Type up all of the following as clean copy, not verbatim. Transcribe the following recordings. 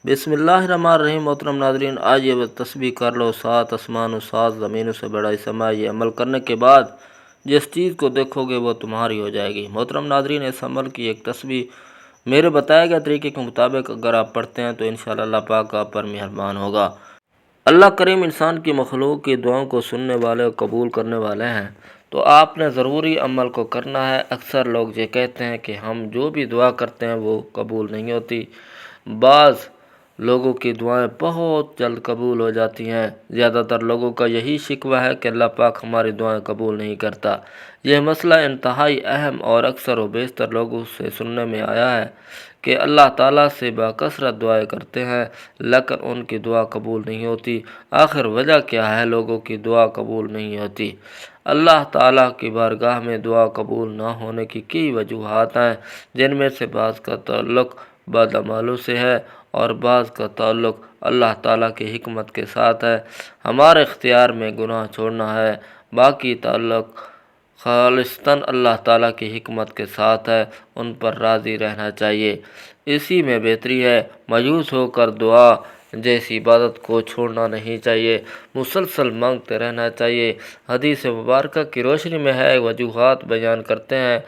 بسم اللہ الرحمن الرحیم۔ محترم ناظرین، آج یہ تسبیح کر لو، 7 آسمان و 7 زمینوں سے بڑا سما، یہ عمل کرنے کے بعد جس چیز کو دیکھو گے وہ تمہاری ہو جائے گی۔ محترم ناظرین، اس عمل کی ایک تسبیح میرے بتائے گئے طریقے کے مطابق اگر آپ پڑھتے ہیں تو انشاءاللہ اللہ پاک آپ پر مہربان ہوگا۔ اللہ کریم انسان کی مخلوق کی دعاؤں کو سننے والے اور قبول کرنے والے ہیں، تو آپ نے ضروری عمل کو کرنا ہے۔ اکثر لوگ یہ کہتے ہیں کہ ہم جو بھی دعا کرتے ہیں وہ قبول نہیں ہوتی۔ بعض لوگوں کی دعائیں بہت جلد قبول ہو جاتی ہیں۔ زیادہ تر لوگوں کا یہی شکوہ ہے کہ اللہ پاک ہماری دعائیں قبول نہیں کرتا۔ یہ مسئلہ انتہائی اہم اور اکثر و بیشتر لوگوں سے سننے میں آیا ہے کہ اللہ تعالیٰ سے بکثرت دعائیں کرتے ہیں لیکن ان کی دعا قبول نہیں ہوتی۔ آخر وجہ کیا ہے لوگوں کی دعا قبول نہیں ہوتی؟ اللہ تعالیٰ کی بارگاہ میں دعا قبول نہ ہونے کی کئی وجوہات ہیں، جن میں سے بعض کا تعلق بد عملوں سے ہے اور بعض کا تعلق اللہ تعالیٰ کی حکمت کے ساتھ ہے۔ ہمارے اختیار میں گناہ چھوڑنا ہے، باقی تعلق خالصتاً اللہ تعالیٰ کی حکمت کے ساتھ ہے، ان پر راضی رہنا چاہیے، اسی میں بہتری ہے۔ مایوس ہو کر دعا جیسی عبادت کو چھوڑنا نہیں چاہیے، مسلسل مانگتے رہنا چاہیے۔ حدیث مبارکہ کی روشنی میں ہے وجوہات بیان کرتے ہیں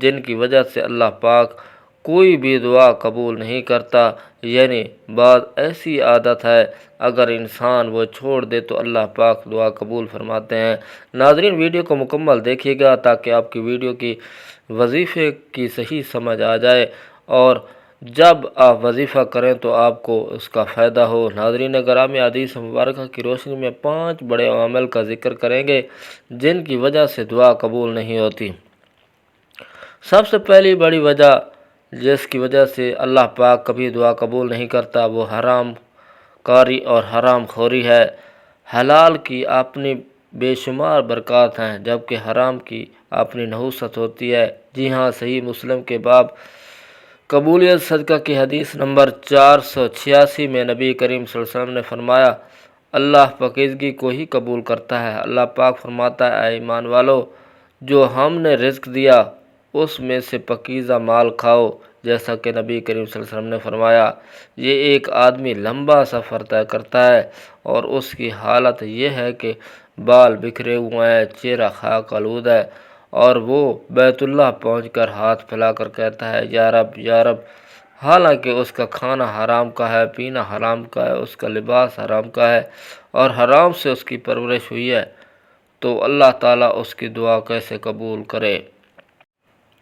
جن کی وجہ سے اللہ پاک کوئی بھی دعا قبول نہیں کرتا، یعنی بعض ایسی عادت ہے اگر انسان وہ چھوڑ دے تو اللہ پاک دعا قبول فرماتے ہیں۔ ناظرین، ویڈیو کو مکمل دیکھیے گا تاکہ آپ کی ویڈیو کی وظیفے کی صحیح سمجھ آ جائے اور جب آپ وظیفہ کریں تو آپ کو اس کا فائدہ ہو۔ ناظرین گرامی، حدیث مبارکہ کی روشنی میں 5 بڑے عوامل کا ذکر کریں گے جن کی وجہ سے دعا قبول نہیں ہوتی۔ سب سے پہلی بڑی وجہ جس کی وجہ سے اللہ پاک کبھی دعا قبول نہیں کرتا وہ حرام کاری اور حرام خوری ہے۔ حلال کی اپنی بے شمار برکات ہیں جبکہ حرام کی اپنی نحوست ہوتی ہے۔ جی ہاں، صحیح مسلم کے باب قبولیت صدقہ کی حدیث نمبر 486 میں نبی کریم صلی اللہ علیہ وسلم نے فرمایا، اللہ پاکیزگی کو ہی قبول کرتا ہے۔ اللہ پاک فرماتا ہے، اے ایمان والو، جو ہم نے رزق دیا اس میں سے پاکیزہ مال کھاؤ۔ جیسا کہ نبی کریم صلی اللہ علیہ وسلم نے فرمایا، یہ ایک آدمی لمبا سفر طے کرتا ہے اور اس کی حالت یہ ہے کہ بال بکھرے ہوئے ہیں، چہرہ خاک آلود ہے، اور وہ بیت اللہ پہنچ کر ہاتھ پھیلا کر کہتا ہے، یا رب یا رب، حالانکہ اس کا کھانا حرام کا ہے، پینا حرام کا ہے، اس کا لباس حرام کا ہے اور حرام سے اس کی پرورش ہوئی ہے، تو اللہ تعالیٰ اس کی دعا کیسے قبول کرے؟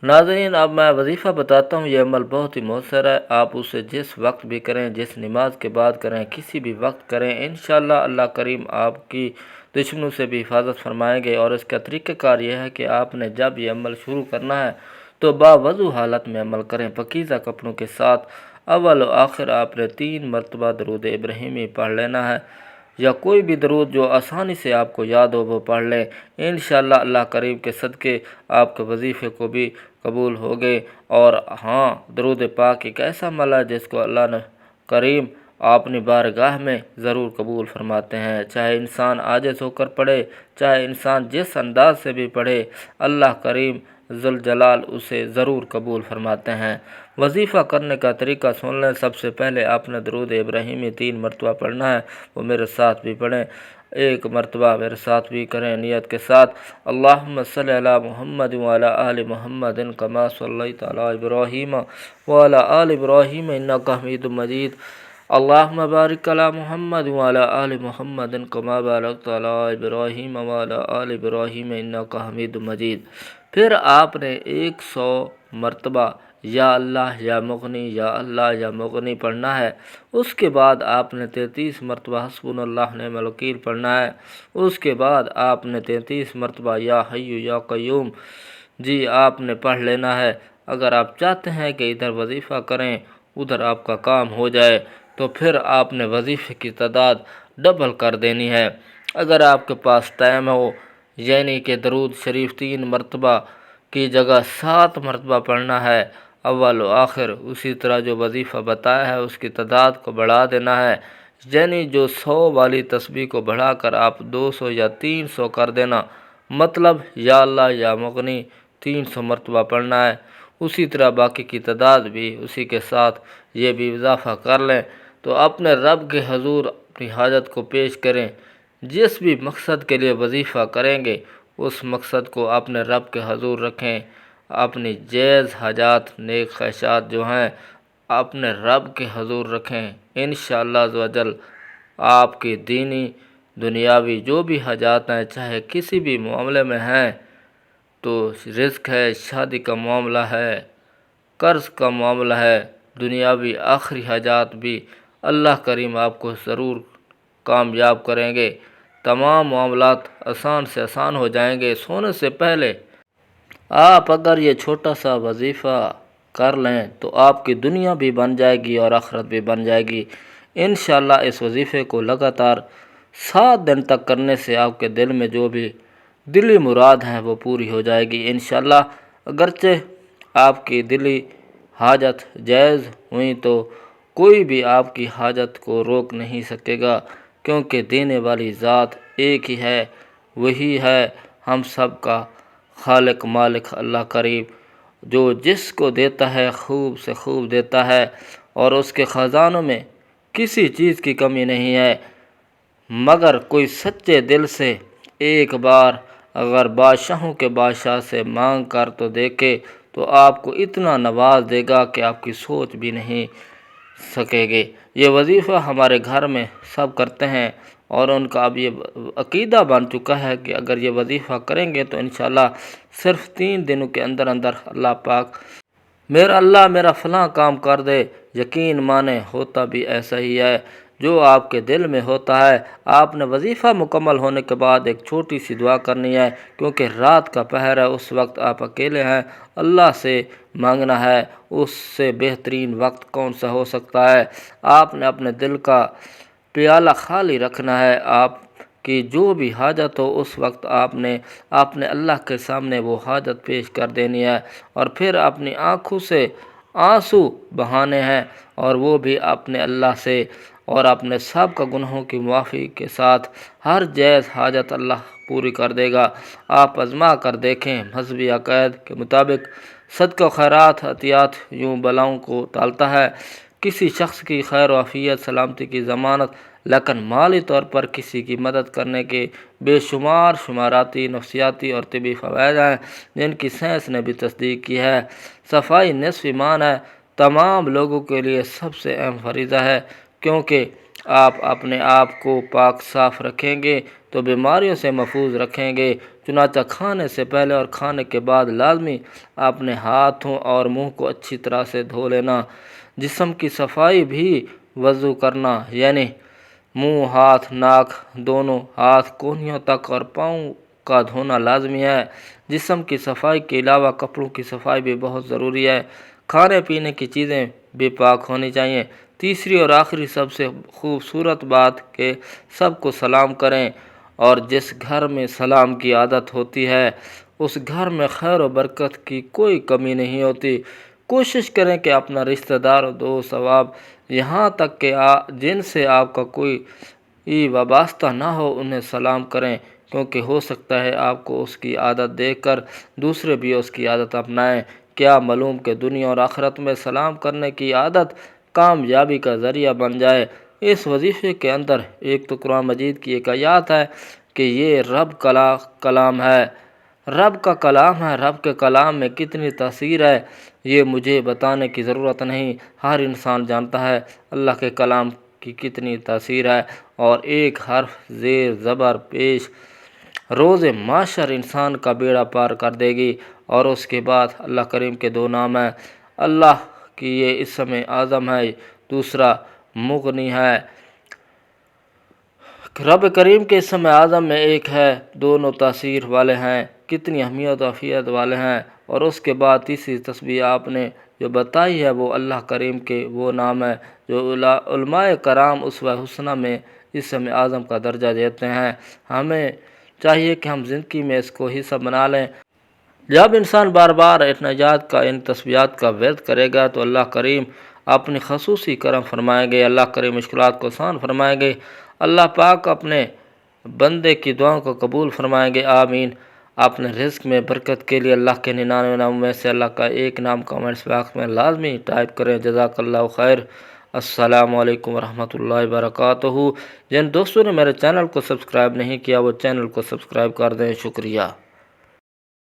ناظرین، اب میں وظیفہ بتاتا ہوں۔ یہ عمل بہت ہی مؤثر ہے، آپ اسے جس وقت بھی کریں، جس نماز کے بعد کریں، کسی بھی وقت کریں، انشاءاللہ اللہ کریم آپ کی دشمنوں سے بھی حفاظت فرمائیں گے۔ اور اس کا طریقہ کار یہ ہے کہ آپ نے جب یہ عمل شروع کرنا ہے تو باوضو حالت میں عمل کریں، پاکیزہ کپڑوں کے ساتھ۔ اول و آخر آپ نے 3 مرتبہ درود ابراہیمی پڑھ لینا ہے، یا کوئی بھی درود جو آسانی سے آپ کو یاد ہو وہ پڑھ لیں۔ انشاءاللہ اللہ کریم کے صدقے آپ کے وظیفے کو بھی قبول ہوگے۔ اور ہاں، درود پاک ایک ایسا عمل ہے جس کو اللہ کریم اپنی بارگاہ میں ضرور قبول فرماتے ہیں، چاہے انسان عاجز ہو کر پڑھے، چاہے انسان جس انداز سے بھی پڑھے، اللہ کریم ذوالجلال اسے ضرور قبول فرماتے ہیں۔ وظیفہ کرنے کا طریقہ سن لیں۔ سب سے پہلے آپ نے درود ابراہیمی 3 مرتبہ پڑھنا ہے، وہ میرے ساتھ بھی پڑھیں، 1 مرتبہ میرے ساتھ بھی کریں نیت کے ساتھ۔ اللہم صلی علی محمد وعلی آل محمد کما صلیت علی ابراہیم وعلی آل ابراہیم انک حمید مجید۔ اللہم بارک علی محمد وعلی آل محمد کما بارکت علی ابراہیم وعلی آل ابراہیم انک حمید مجید۔ پھر آپ نے 100 مرتبہ یا اللہ یا مغنی یا اللہ یا مغنی پڑھنا ہے۔ اس کے بعد آپ نے 33 مرتبہ حسبنا اللہ نعم الوکیل پڑھنا ہے۔ اس کے بعد آپ نے 33 مرتبہ یا حی یا قیوم جی آپ نے پڑھ لینا ہے۔ اگر آپ چاہتے ہیں کہ ادھر وظیفہ کریں ادھر آپ کا کام ہو جائے تو پھر آپ نے وظیفے کی تعداد ڈبل کر دینی ہے۔ اگر آپ کے پاس ٹائم ہو، یعنی کہ درود شریف 3 مرتبہ کی جگہ 7 مرتبہ پڑھنا ہے اول و آخر، اسی طرح جو وظیفہ بتایا ہے اس کی تعداد کو بڑھا دینا ہے، یعنی جو 100 والی تسبیح کو بڑھا کر آپ 200 یا 300 کر دینا، مطلب یا اللہ یا مغنی 300 مرتبہ پڑھنا ہے۔ اسی طرح باقی کی تعداد بھی اسی کے ساتھ یہ بھی اضافہ کر لیں تو اپنے رب کے حضور اپنی حاجت کو پیش کریں۔ جس بھی مقصد کے لیے وظیفہ کریں گے اس مقصد کو اپنے رب کے حضور رکھیں۔ اپنی جائز حاجات نیک خواہشات جو ہیں اپنے رب کے حضور رکھیں۔ انشاءاللہ عز و جل آپ کی دینی دنیاوی جو بھی حاجات ہیں، چاہے کسی بھی معاملے میں ہیں، تو رزق ہے، شادی کا معاملہ ہے، قرض کا معاملہ ہے، دنیاوی آخری حاجات بھی اللہ کریم آپ کو ضرور کامیاب کریں گے۔ تمام معاملات آسان سے آسان ہو جائیں گے۔ سونے سے پہلے آپ اگر یہ چھوٹا سا وظیفہ کر لیں تو آپ کی دنیا بھی بن جائے گی اور آخرت بھی بن جائے گی۔ انشاءاللہ اس وظیفے کو لگاتار 7 دن تک کرنے سے آپ کے دل میں جو بھی دلی مراد ہیں وہ پوری ہو جائے گی انشاءاللہ۔ اگرچہ آپ کی دلی حاجت جائز ہوئی تو کوئی بھی آپ کی حاجت کو روک نہیں سکے گا، کیونکہ دینے والی ذات ایک ہی ہے، وہی ہے ہم سب کا خالق مالک اللہ کریم، جو جس کو دیتا ہے خوب سے خوب دیتا ہے اور اس کے خزانوں میں کسی چیز کی کمی نہیں ہے۔ مگر کوئی سچے دل سے ایک بار اگر بادشاہوں کے بادشاہ سے مانگ کر تو دیکھے تو آپ کو اتنا نواز دے گا کہ آپ کی سوچ بھی نہیں سکے گے۔ یہ وظیفہ ہمارے گھر میں سب کرتے ہیں اور ان کا اب یہ عقیدہ بن چکا ہے کہ اگر یہ وظیفہ کریں گے تو انشاءاللہ صرف 3 دنوں کے اندر اندر اللہ پاک اللہ میرا فلاں کام کر دے۔ یقین مانے ہوتا بھی ایسا ہی ہے جو آپ کے دل میں ہوتا ہے۔ آپ نے وظیفہ مکمل ہونے کے بعد ایک چھوٹی سی دعا کرنی ہے، کیونکہ رات کا پہر ہے، اس وقت آپ اکیلے ہیں، اللہ سے مانگنا ہے۔ اس سے بہترین وقت کون سا ہو سکتا ہے؟ آپ نے اپنے دل کا پیالہ خالی رکھنا ہے۔ آپ کی جو بھی حاجت ہو اس وقت آپ نے اللہ کے سامنے وہ حاجت پیش کر دینی ہے، اور پھر اپنی آنکھوں سے آنسو بہانے ہیں، اور وہ بھی اپنے اللہ سے، اور اپنے سب کا گناہوں کی معافی کے ساتھ ہر جائز حاجت اللہ پوری کر دے گا۔ آپ آزما کر دیکھیں۔ مذہبی عقائد کے مطابق صدقہ و خیرات عطیات یوں بلاؤں کو ٹالتا ہے۔ کسی شخص کی خیر و عافیت سلامتی کی ضمانت، لیکن مالی طور پر کسی کی مدد کرنے کے بے شمار شماراتی، نفسیاتی اور طبی فوائد ہیں جن کی سائنس نے بھی تصدیق کی ہے۔ صفائی نصف ایمان ہے۔ تمام لوگوں کے لیے سب سے اہم فریضہ ہے، کیونکہ آپ اپنے آپ کو پاک صاف رکھیں گے تو بیماریوں سے محفوظ رکھیں گے۔ چنانچہ کھانے سے پہلے اور کھانے کے بعد لازمی اپنے ہاتھوں اور منہ کو اچھی طرح سے دھو لینا۔ جسم کی صفائی بھی وضو کرنا، یعنی منہ، ہاتھ، ناک، دونوں ہاتھ کونیوں تک اور پاؤں کا دھونا لازمی ہے۔ جسم کی صفائی کے علاوہ کپڑوں کی صفائی بھی بہت ضروری ہے۔ کھانے پینے کی چیزیں بھی پاک ہونی چاہیے۔ تیسری اور آخری سب سے خوبصورت بات کہ سب کو سلام کریں، اور جس گھر میں سلام کی عادت ہوتی ہے اس گھر میں خیر و برکت کی کوئی کمی نہیں ہوتی۔ کوشش کریں کہ اپنا رشتہ دار، دوست، احباب، یہاں تک کہ جن سے آپ کا کوئی وابستہ نہ ہو انہیں سلام کریں، کیونکہ ہو سکتا ہے آپ کو اس کی عادت دیکھ کر دوسرے بھی اس کی عادت اپنائیں۔ کیا معلوم کہ دنیا اور آخرت میں سلام کرنے کی عادت کامیابی کا ذریعہ بن جائے۔ اس وظیفے کے اندر ایک تو قرآن مجید کی ایک آیات ہے کہ یہ رب کا کلام ہے، رب کا کلام ہے۔ رب کے کلام میں کتنی تاثیر ہے یہ مجھے بتانے کی ضرورت نہیں، ہر انسان جانتا ہے اللہ کے کلام کی کتنی تاثیر ہے۔ اور ایک حرف زیر زبر پیش روز محشر انسان کا بیڑا پار کر دے گی۔ اور اس کے بعد اللہ کریم کے 2 نام ہیں، اللہ کی یہ اسم اعظم ہے، دوسرا مغنی ہے۔ رب کریم کے اسم اعظم میں ایک ہے، دونوں تاثیر والے ہیں، کتنی اہمیت و عافیت والے ہیں۔ اور اس کے بعد تیسری تسبیح آپ نے جو بتائی ہے وہ اللہ کریم کے وہ نام ہے جو علماء کرام اسوہ حسنہ میں اسم اعظم کا درجہ دیتے ہیں۔ ہمیں چاہیے کہ ہم زندگی میں اس کو حصہ بنا لیں۔ جب انسان بار بار ان تسبیحات کا ورد کرے گا تو اللہ کریم اپنی خصوصی کرم فرمائیں گے، اللہ کریم مشکلات کو آسان فرمائیں گے، اللہ پاک اپنے بندے کی دعاؤں کو قبول فرمائیں گے، آمین۔ اپنے رزق میں برکت کے لیے اللہ کے 99 ناموں میں سے اللہ کا ایک نام کامنٹس باکس میں لازمی ٹائپ کریں۔ جزاک اللہ خیر۔ السلام علیکم ورحمۃ اللہ وبرکاتہ۔ جن دوستوں نے میرے چینل کو سبسکرائب نہیں کیا وہ چینل کو سبسکرائب کر دیں، شکریہ۔